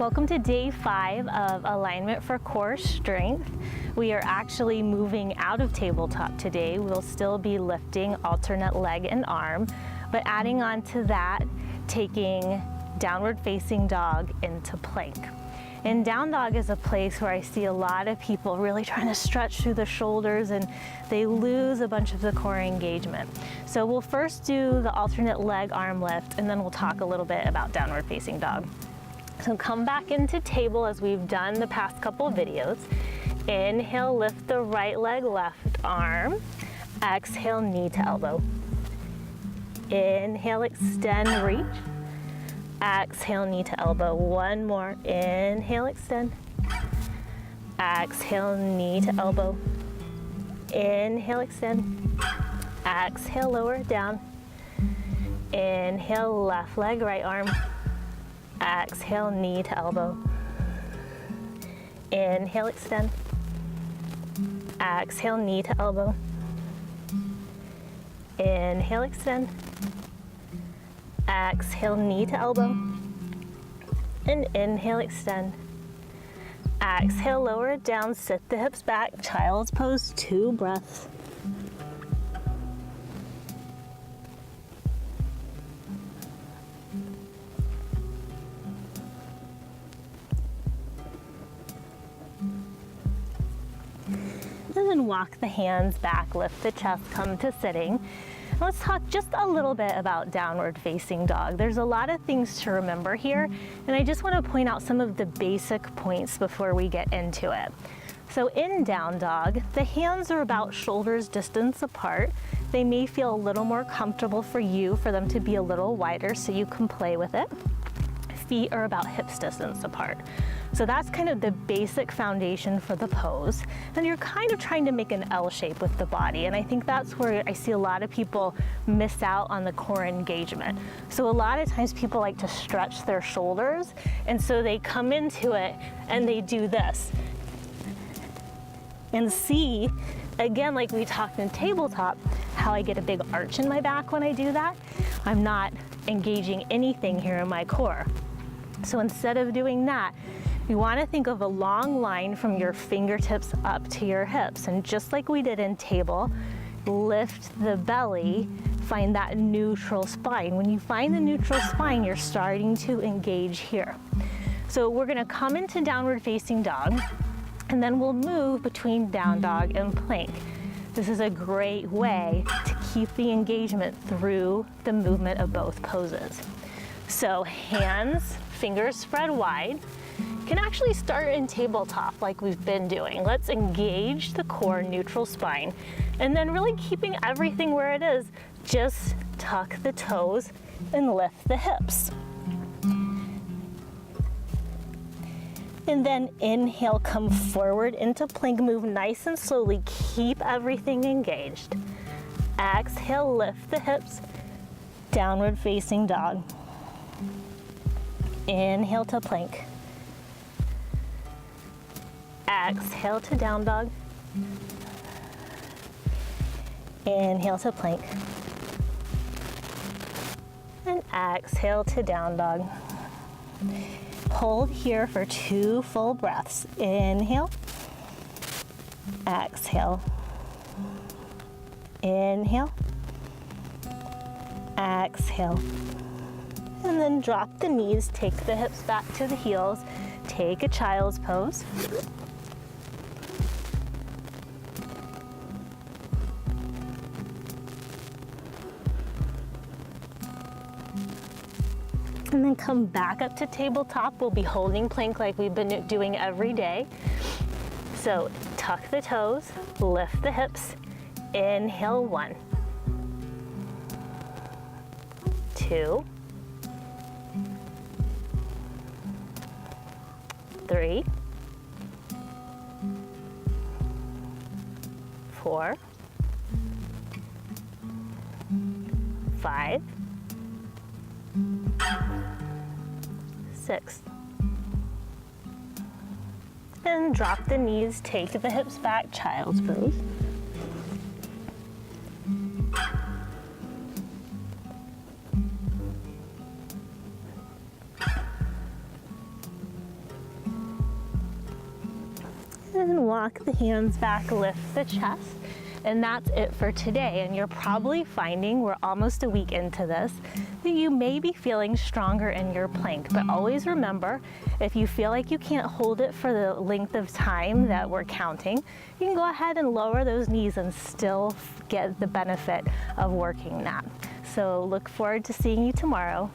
Welcome to day 5 of alignment for core strength. We are actually moving out of tabletop today. We'll still be lifting alternate leg and arm, but adding on to that, taking downward facing dog into plank. And down dog is a place where I see a lot of people really trying to stretch through the shoulders and they lose a bunch of the core engagement. So we'll first do the alternate leg arm lift, and then we'll talk a little bit about downward facing dog. So come back into table as we've done the past couple of videos. Inhale, lift the right leg, left arm. Exhale, knee to elbow. Inhale, extend, reach. Exhale, knee to elbow. One more. Inhale, extend. Exhale, knee to elbow. Inhale, extend. Exhale, lower it down. Inhale, left leg, right arm. Exhale, knee to elbow. Inhale, extend. Exhale, knee to elbow. Inhale, extend. Exhale, knee to elbow. And inhale, extend. Exhale, lower it down, sit the hips back, child's pose, 2 breaths. And then walk the hands back, lift the chest, come to sitting. Let's talk just a little bit about downward facing dog. There's a lot of things to remember here, and I just want to point out some of the basic points before we get into it. So in down dog, the hands are about shoulders distance apart. They may feel a little more comfortable for you, for them to be a little wider so you can play with it. Feet are about hips distance apart. So that's kind of the basic foundation for the pose. And you're kind of trying to make an L shape with the body. And I think that's where I see a lot of people miss out on the core engagement. So a lot of times people like to stretch their shoulders. And so they come into it and they do this. And see, again, like we talked in tabletop, how I get a big arch in my back when I do that. I'm not engaging anything here in my core. So instead of doing that, you want to think of a long line from your fingertips up to your hips. And just like we did in table, lift the belly, find that neutral spine. When you find the neutral spine, you're starting to engage here. So we're going to come into downward facing dog, and then we'll move between down dog and plank. This is a great way to keep the engagement through the movement of both poses. So hands, fingers spread wide. Can actually start in tabletop like we've been doing. Let's engage the core, neutral spine, and then really keeping everything where it is. Just tuck the toes and lift the hips. And then inhale, come forward into plank, move nice and slowly, keep everything engaged. Exhale, lift the hips, downward facing dog. Inhale to plank. Exhale to down dog. Inhale to plank. And exhale to down dog. Hold here for 2 full breaths. Inhale. Exhale. Inhale. Exhale. And then drop the knees, take the hips back to the heels, take a child's pose. And then come back up to tabletop. We'll be holding plank like we've been doing every day. So tuck the toes, lift the hips, inhale 1, 2, 3, 4, 5, 6. And drop the knees, take the hips back, child's pose. and walk the hands back, lift the chest. And that's it for today. And you're probably finding, we're almost a week into this, that you may be feeling stronger in your plank. But always remember, if you feel like you can't hold it for the length of time that we're counting, you can go ahead and lower those knees and still get the benefit of working that. So look forward to seeing you tomorrow.